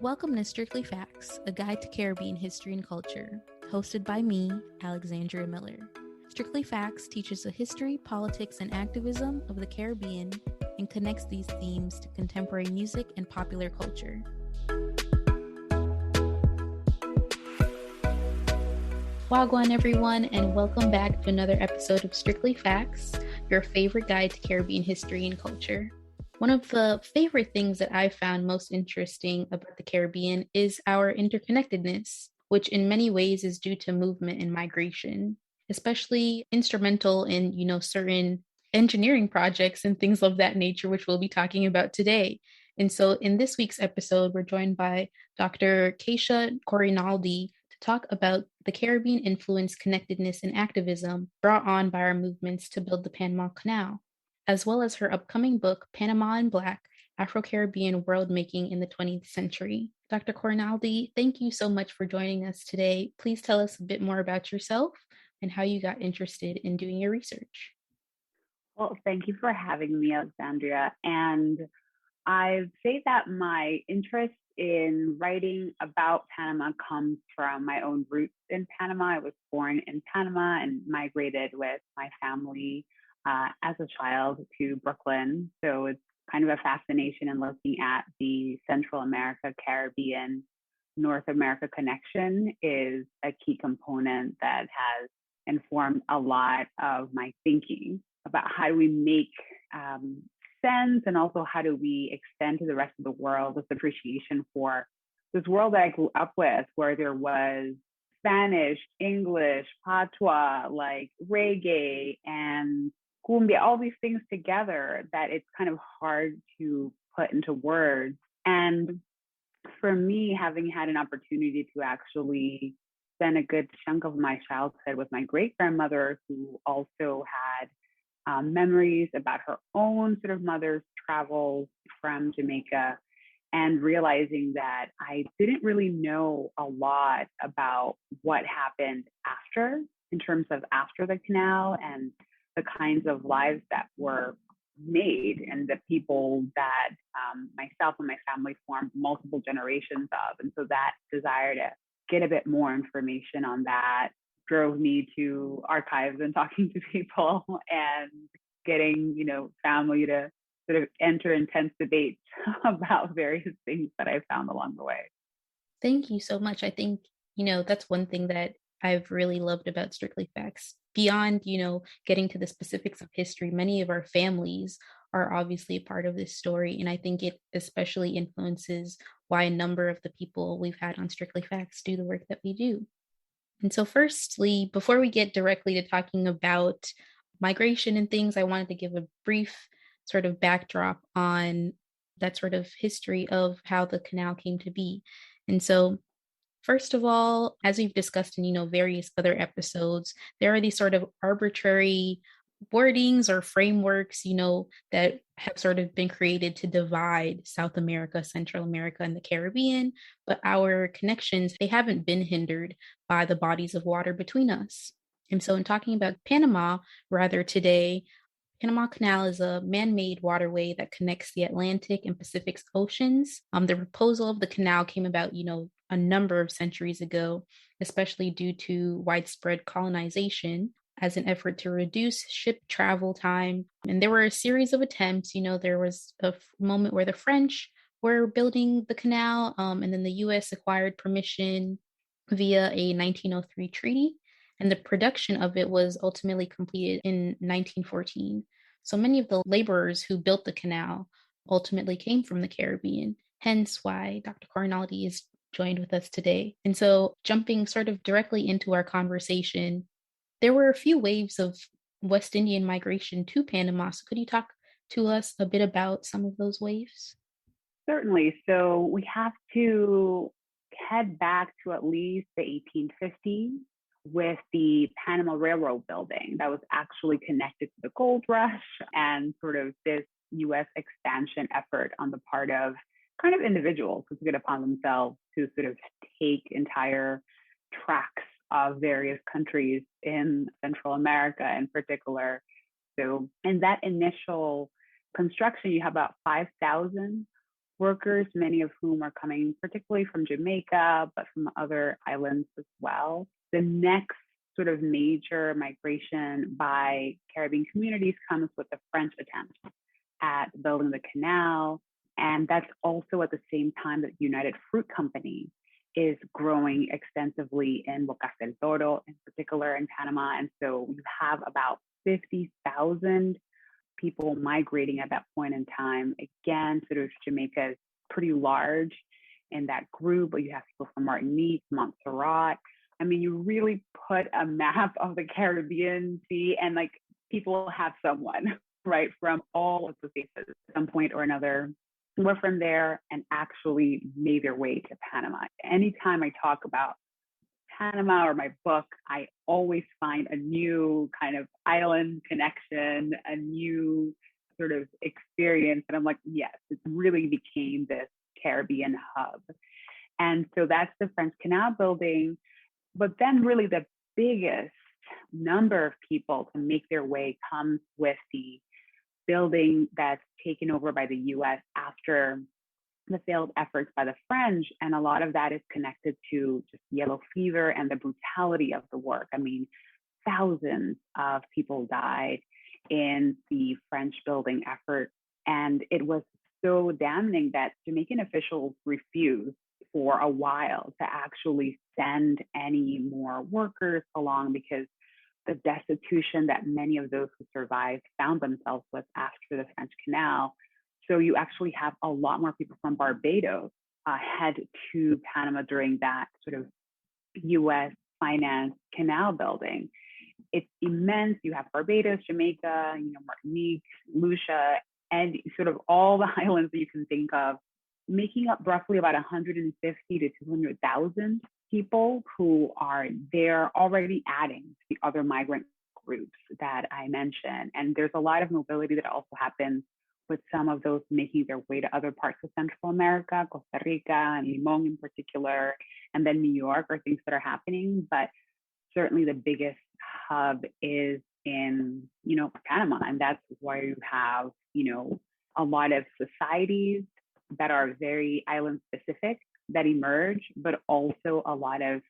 Welcome to Strictly Facts, a guide to Caribbean history and culture, hosted by me, Alexandria Miller. Strictly Facts teaches the history, politics, and activism of the Caribbean and connects these themes to contemporary music and popular culture. Wagwan, everyone, and welcome back to another episode of Strictly Facts, your favorite guide to Caribbean history and culture. One of the favorite things that I found most interesting about the Caribbean is our interconnectedness, which in many ways is due to movement and migration, especially instrumental in, certain engineering projects and things of that nature, which we'll be talking about today. And so in this week's episode, we're joined by Dr. Kaysha Corinealdi to talk about the Caribbean influence, connectedness, and activism brought on by our movements to build the Panama Canal, as well as her upcoming book, Panama and Black, Afro-Caribbean World Making in the 20th Century. Dr. Corinealdi, thank you so much for joining us today. Please tell us a bit more about yourself and how you got interested in doing your research. Well, thank you for having me, Alexandria. And I'd say that my interest in writing about Panama comes from my own roots in Panama. I was born in Panama and migrated with my family as a child to Brooklyn. So it's kind of a fascination in looking at the Central America, Caribbean, North America connection is a key component that has informed a lot of my thinking about how do we make sense, and also how do we extend to the rest of the world this appreciation for this world that I grew up with, where there was Spanish, English, patois, like reggae and cumbia, all these things together that it's kind of hard to put into words. And for me, having had an opportunity to actually spend a good chunk of my childhood with my great-grandmother, who also had memories about her own sort of mother's travels from Jamaica, and realizing that I didn't really know a lot about what happened after, in terms of after the canal, and the kinds of lives that were made and the people that myself and my family formed multiple generations of. And so that desire to get a bit more information on that drove me to archives and talking to people and getting, family to sort of enter intense debates about various things that I found along the way. Thank you so much. I think, that's one thing that I've really loved about Strictly Facts. Beyond, getting to the specifics of history, many of our families are obviously a part of this story. And I think it especially influences why a number of the people we've had on Strictly Facts do the work that we do. And so firstly, before we get directly to talking about migration and things, I wanted to give a brief sort of backdrop on that sort of history of how the canal came to be. And so first of all, as we've discussed in, various other episodes, there are these sort of arbitrary wordings or frameworks, that have sort of been created to divide South America, Central America, and the Caribbean. But our connections, they haven't been hindered by the bodies of water between us. And so in talking about Panama, rather today, Panama Canal is a man-made waterway that connects the Atlantic and Pacific Oceans. The proposal of the canal came about, a number of centuries ago, especially due to widespread colonization as an effort to reduce ship travel time. And there were a series of attempts. There was a moment where the French were building the canal, and then the U.S. acquired permission via a 1903 treaty. And the production of it was ultimately completed in 1914. So many of the laborers who built the canal ultimately came from the Caribbean, hence why Dr. Corinealdi is joined with us today. And so jumping sort of directly into our conversation, there were a few waves of West Indian migration to Panama. So could you talk to us a bit about some of those waves? Certainly. So we have to head back to at least the 1850s with the Panama Railroad building that was actually connected to the gold rush and sort of this U.S. expansion effort on the part of kind of individuals who took it upon themselves to sort of take entire tracts of various countries in Central America in particular. So in that initial construction, you have about 5,000 workers, many of whom are coming particularly from Jamaica, but from other islands as well. The next sort of major migration by Caribbean communities comes with the French attempt at building the canal. And that's also at the same time that United Fruit Company is growing extensively in Bocas del Toro, in particular in Panama. And so you have about 50,000 people migrating at that point in time. Again, sort of Jamaica is pretty large in that group, but you have people from Martinique, Montserrat. I mean, you really put a map of the Caribbean Sea and like people have someone, right, from all of the places at some point or another were from there and actually made their way to Panama. Anytime I talk about Panama or my book, I always find a new kind of island connection, a new sort of experience. And I'm like, yes, it really became this Caribbean hub. And so that's the French Canal building. But then really the biggest number of people to make their way comes with the building that's taken over by the US after the failed efforts by the French. And a lot of that is connected to just yellow fever and the brutality of the work. I mean, thousands of people died in the French building effort. And it was so damning that Jamaican officials refused for a while to actually send any more workers along because the destitution that many of those who survived found themselves with after the French Canal. So you actually have a lot more people from Barbados head to Panama during that sort of US financed canal building. It's immense. You have Barbados, Jamaica, Martinique, Lucia, and sort of all the islands that you can think of, making up roughly about 150 to 200,000 people who are there, already adding to the other migrant groups that I mentioned. And there's a lot of mobility that also happens with some of those making their way to other parts of Central America, Costa Rica, and Limon in particular, and then New York are things that are happening. But certainly the biggest hub is in, Panama. And that's where you have, a lot of societies that are very island specific that emerge, but also a lot of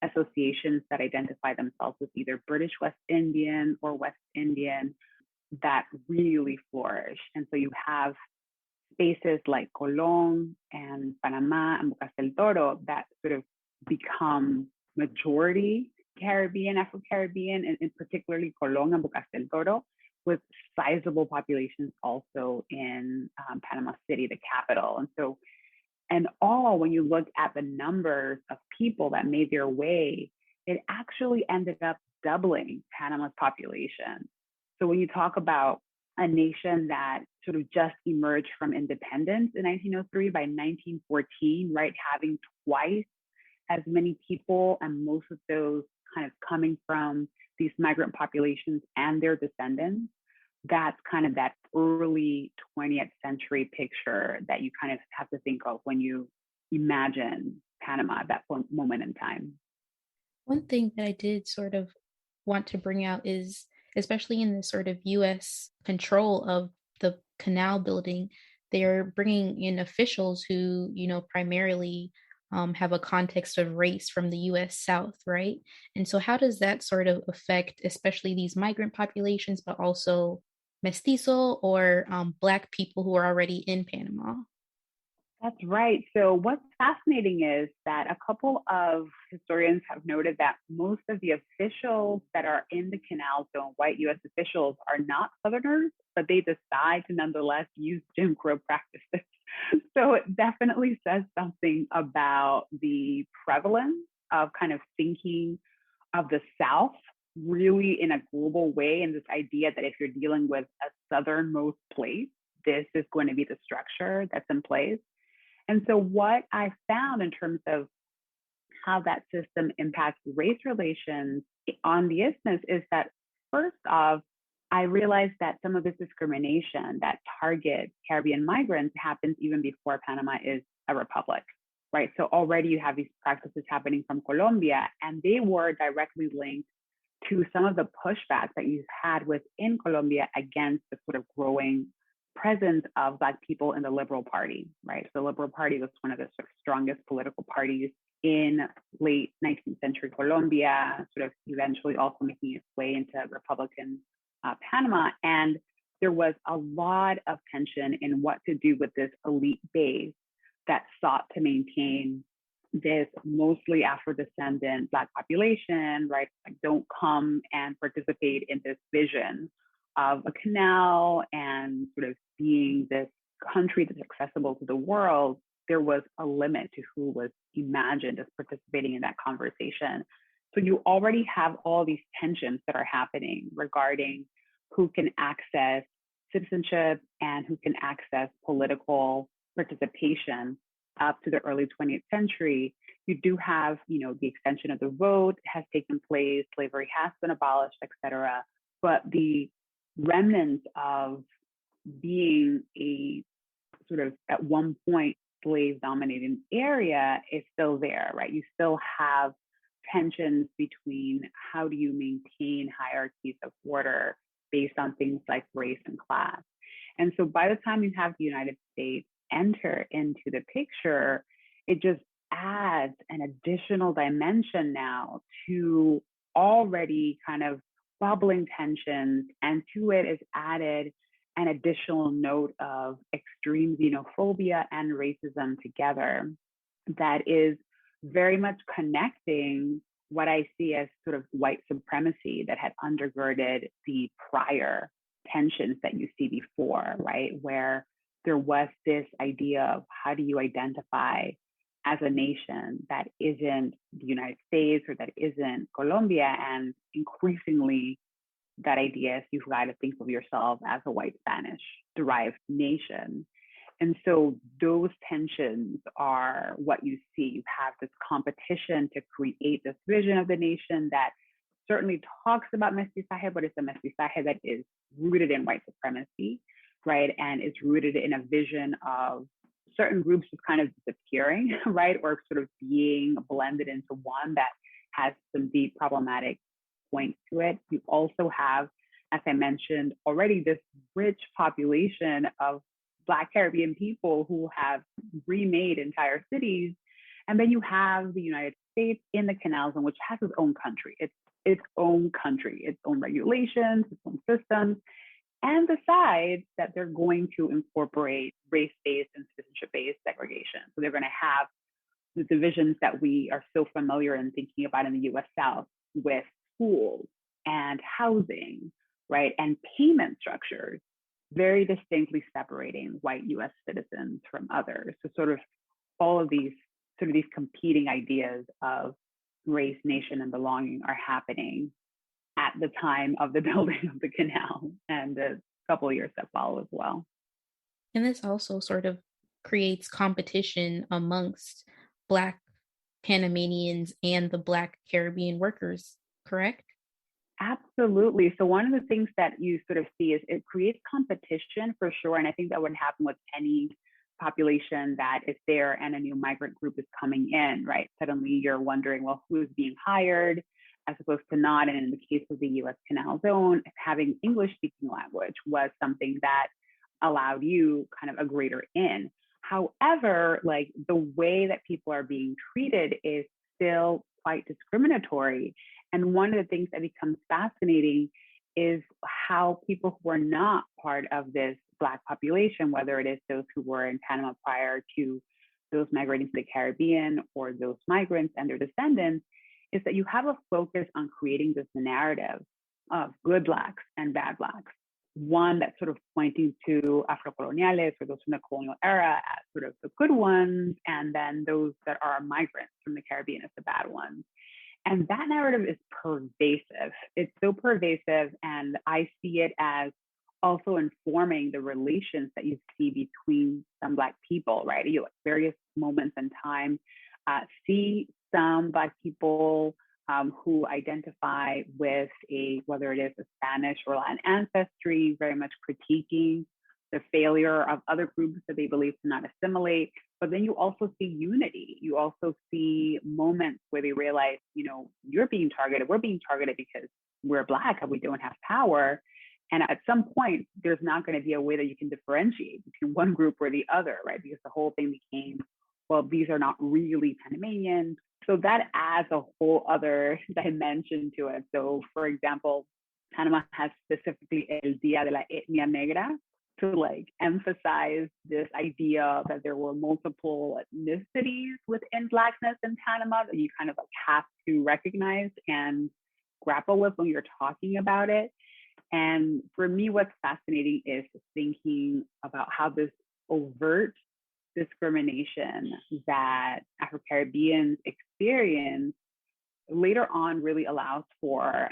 associations that identify themselves as either British West Indian or West Indian that really flourish. And so you have spaces like Colón and Panama and Bocas del Toro that sort of become majority Caribbean, Afro-Caribbean, and particularly Colón and Bocas del Toro, with sizable populations also in Panama City, the capital. And so, and all, when you look at the numbers of people that made their way, it actually ended up doubling Panama's population. So when you talk about a nation that sort of just emerged from independence in 1903, by 1914, right, having twice as many people, and most of those kind of coming from these migrant populations and their descendants, that's kind of that early 20th century picture that you kind of have to think of when you imagine Panama at that moment in time. One thing that I did sort of want to bring out is, especially in the sort of US control of the canal building, they're bringing in officials who, primarily have a context of race from the US South, right? And so, how does that sort of affect, especially these migrant populations, but also mestizo or Black people who are already in Panama? That's right. So what's fascinating is that a couple of historians have noted that most of the officials that are in the canal zone, white US officials, are not Southerners, but they decide to nonetheless use Jim Crow practices. So it definitely says something about the prevalence of kind of thinking of the South really in a global way, and this idea that if you're dealing with a southernmost place, this is going to be the structure that's in place. And so what I found in terms of how that system impacts race relations on the isthmus is that, first off, I realized that some of this discrimination that targets Caribbean migrants happens even before Panama is a republic, right? So already you have these practices happening from Colombia, and they were directly linked to some of the pushback that you've had within Colombia against the sort of growing presence of Black people in the Liberal Party, right? So the Liberal Party was one of the sort of strongest political parties in late 19th century Colombia, sort of eventually also making its way into Republican Panama. And there was a lot of tension in what to do with this elite base that sought to maintain this mostly Afro-descendant Black population, right? Like, don't come and participate in this vision of a canal and sort of being this country that's accessible to the world. There was a limit to who was imagined as participating in that conversation. So you already have all these tensions that are happening regarding who can access citizenship and who can access political participation up to the early 20th century. You do have, the extension of the vote has taken place, slavery has been abolished, et cetera. But the remnants of being a sort of, at one point, slave-dominated area is still there, right? You still have tensions between how do you maintain hierarchies of order based on things like race and class. And so by the time you have the United States enter into the picture, it just adds an additional dimension now to already kind of bubbling tensions, and to it is added an additional note of extreme xenophobia and racism together that is very much connecting what I see as sort of white supremacy that had undergirded the prior tensions that you see before, right? Where there was this idea of how do you identify as a nation that isn't the United States or that isn't Colombia, and increasingly that idea is you've got to think of yourself as a white Spanish derived nation. And so those tensions are what you see. You have this competition to create this vision of the nation that certainly talks about mestizaje, but it's a mestizaje that is rooted in white supremacy, right? And it's rooted in a vision of certain groups just kind of disappearing, right? Or sort of being blended into one that has some deep problematic points to it. You also have, as I mentioned already, this rich population of Black Caribbean people who have remade entire cities. And then you have the United States in the Canal Zone, which has its own country. It's its own country, its own regulations, its own systems, and decides that they're going to incorporate race-based and citizenship-based segregation. So they're going to have the divisions that we are so familiar in thinking about in the US South, with schools and housing, right? And payment structures, very distinctly separating white US citizens from others. So sort of all of these competing ideas of race, nation, and belonging are happening at the time of the building of the canal and the couple of years that follow as well. And this also sort of creates competition amongst Black Panamanians and the Black Caribbean workers, correct? Absolutely. So one of the things that you sort of see is it creates competition for sure. And I think that would happen with any population that is there and a new migrant group is coming in, right? Suddenly you're wondering, well, who is being hired as opposed to not? And in the case of the US Canal Zone, having English speaking language was something that allowed you kind of a greater in. However, like, the way that people are being treated is still quite discriminatory. And one of the things that becomes fascinating is how people who are not part of this Black population, whether it is those who were in Panama prior to those migrating to the Caribbean or those migrants and their descendants, is that you have a focus on creating this narrative of good Blacks and bad Blacks. One that's sort of pointing to Afro-coloniales, or those from the colonial era, as sort of the good ones, and then those that are migrants from the Caribbean as the bad ones. And that narrative is pervasive. It's so pervasive, and I see it as also informing the relations that you see between some Black people, right? You at various moments in time see some Black people who identify with whether it is a Spanish or Latin ancestry, very much critiquing the failure of other groups that they believe to not assimilate. But then you also see unity. You also see moments where they realize, you're being targeted. We're being targeted because we're Black and we don't have power. And at some point, there's not going to be a way that you can differentiate between one group or the other, right? Because the whole thing became, well, these are not really Panamanians. So that adds a whole other dimension to it. So, for example, Panama has specifically El Día de la Etnia Negra to like emphasize this idea that there were multiple ethnicities within Blackness in Panama that you kind of like have to recognize and grapple with when you're talking about it. And for me, what's fascinating is thinking about how this overt discrimination that Afro-Caribbeans experience later on really allows for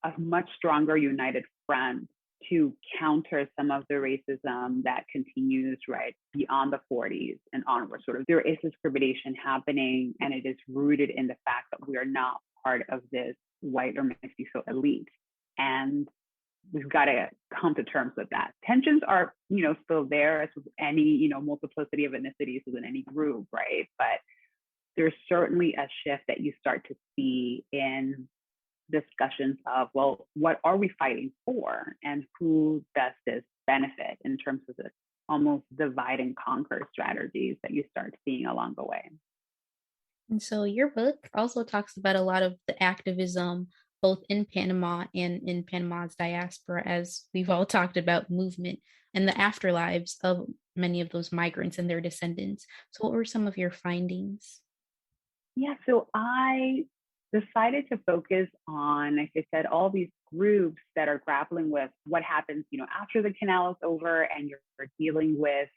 a much stronger united front to counter some of the racism that continues right beyond the 40s and onward. Sort of there is discrimination happening, and it is rooted in the fact that we are not part of this white or mestizo elite. And we've got to come to terms with that. Tensions are, still there as with any, multiplicity of ethnicities within any group, right? But there's certainly a shift that you start to see in discussions of, well, what are we fighting for, and who does this benefit in terms of this almost divide and conquer strategies that you start seeing along the way. And so your book also talks about a lot of the activism, both in Panama and in Panama's diaspora, as we've all talked about movement and the afterlives of many of those migrants and their descendants. So, what were some of your findings? Yeah, so I decided to focus on, like I said, all these groups that are grappling with what happens, after the canal is over and you're dealing with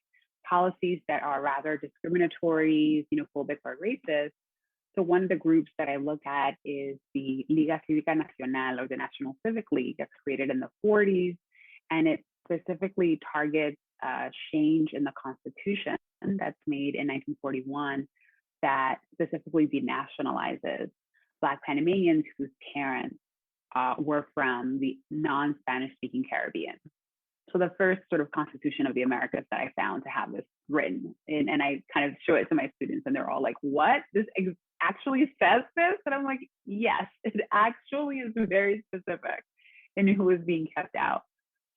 policies that are rather discriminatory, xenophobic or racist. So one of the groups that I look at is the Liga Cívica Nacional, or the National Civic League, that's created in the 40s. And it specifically targets change in the Constitution that's made in 1941 that specifically denationalizes Black Panamanians whose parents were from the non-Spanish speaking Caribbean. So the first sort of Constitution of the Americas that I found to have this written in, and I kind of show it to my students and they're all like, what? This actually says this? And I'm like, yes, it actually is very specific in who is being kept out.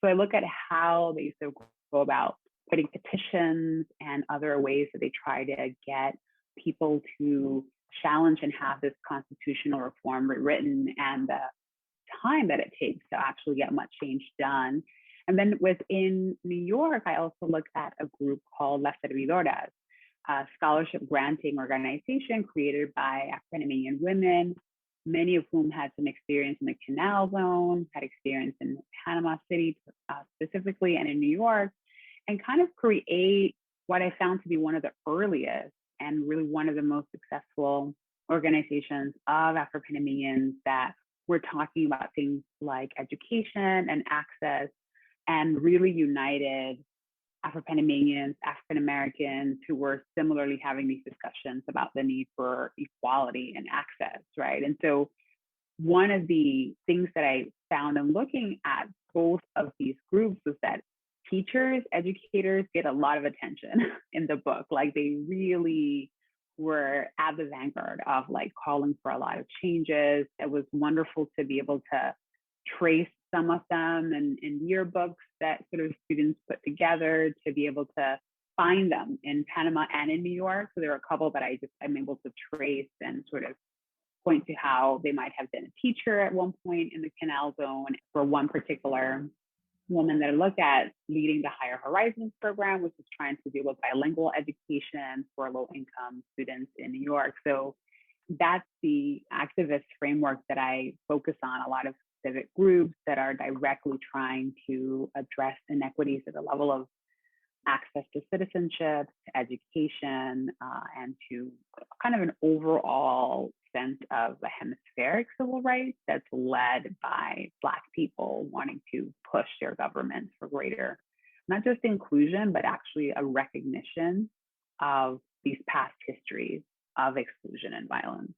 So I look at how they used to go about putting petitions and other ways that they try to get people to challenge and have this constitutional reform rewritten, and the time that it takes to actually get much change done. And then within New York, I also looked at a group called Las Servidoras, a scholarship granting organization created by African-American women, many of whom had some experience in the Canal Zone, had experience in Panama City specifically, and in New York, and kind of create what I found to be one of the earliest and really one of the most successful organizations of Afro-Panamanians that were talking about things like education and access, and really united Afro-Panamanians, African-Americans who were similarly having these discussions about the need for equality and access, right? And so one of the things that I found in looking at both of these groups was that teachers, educators get a lot of attention in the book. Like they really were at the vanguard of like calling for a lot of changes. It was wonderful to be able to trace some of them in yearbooks that sort of students put together, to be able to find them in Panama and in New York. So there are a couple that I'm able to trace and sort of point to how they might have been a teacher at one point in the Canal Zone. For one particular woman that I look at leading the Higher Horizons program, which is trying to deal with bilingual education for low-income students in New York. So that's the activist framework that I focus on. A lot of civic groups that are directly trying to address inequities at the level of access to citizenship, to education, and to kind of an overall sense of the hemispheric civil rights that's led by Black people wanting to push their governments for greater, not just inclusion, but actually a recognition of these past histories of exclusion and violence.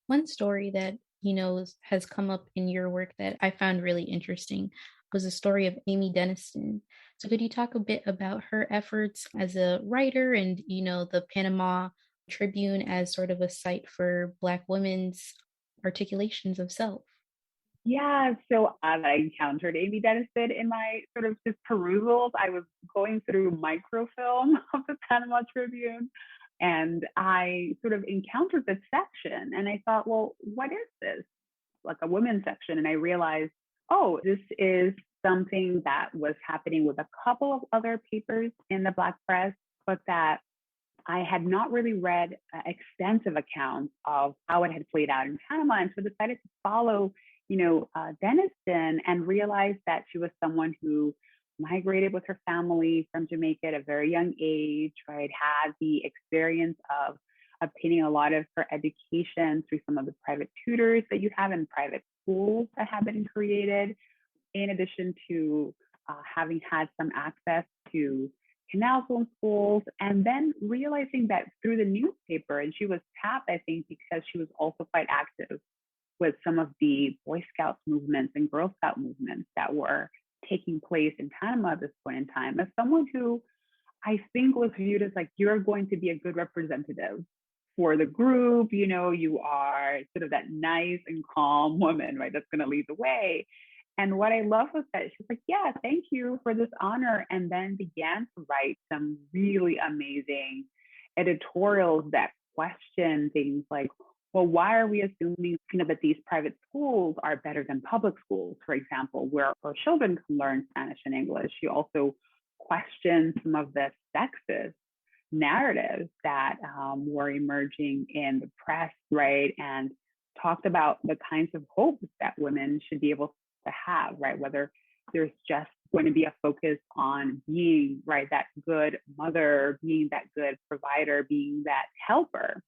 One story that, has come up in your work that I found really interesting was the story of Amy Denniston. So could you talk a bit about her efforts as a writer and, the Panama Tribune as sort of a site for Black women's articulations of self? Yeah, so I encountered Amy Dennison in my sort of just perusals. I was going through microfilm of the Panama Tribune, and I sort of encountered this section, and I thought, well, what is this? Like a women's section, and I realized, oh, this is something that was happening with a couple of other papers in the Black press, but that I had not really read extensive accounts of how it had played out in Panama, and so decided to follow, Denison, and realized that she was someone who migrated with her family from Jamaica at a very young age, right? Had the experience of obtaining a lot of her education through some of the private tutors that you have in private schools that have been created, in addition to having had some access to canal zone schools, and then realizing that through the newspaper, and she was tapped, I think, because she was also quite active with some of the Boy Scouts movements and Girl Scout movements that were taking place in Panama at this point in time, as someone who I think was viewed as like, you're going to be a good representative for the group. You are sort of that nice and calm woman, right? That's going to lead the way. And what I love was that she's like, yeah, thank you for this honor. And then began to write some really amazing editorials that question things like, well, why are we assuming that these private schools are better than public schools, for example, where our children can learn Spanish and English? She also questioned some of the sexist narratives that were emerging in the press, right? And talked about the kinds of hopes that women should be able to have, right? Whether there's just going to be a focus on being, right, that good mother, being that good provider, being that helper,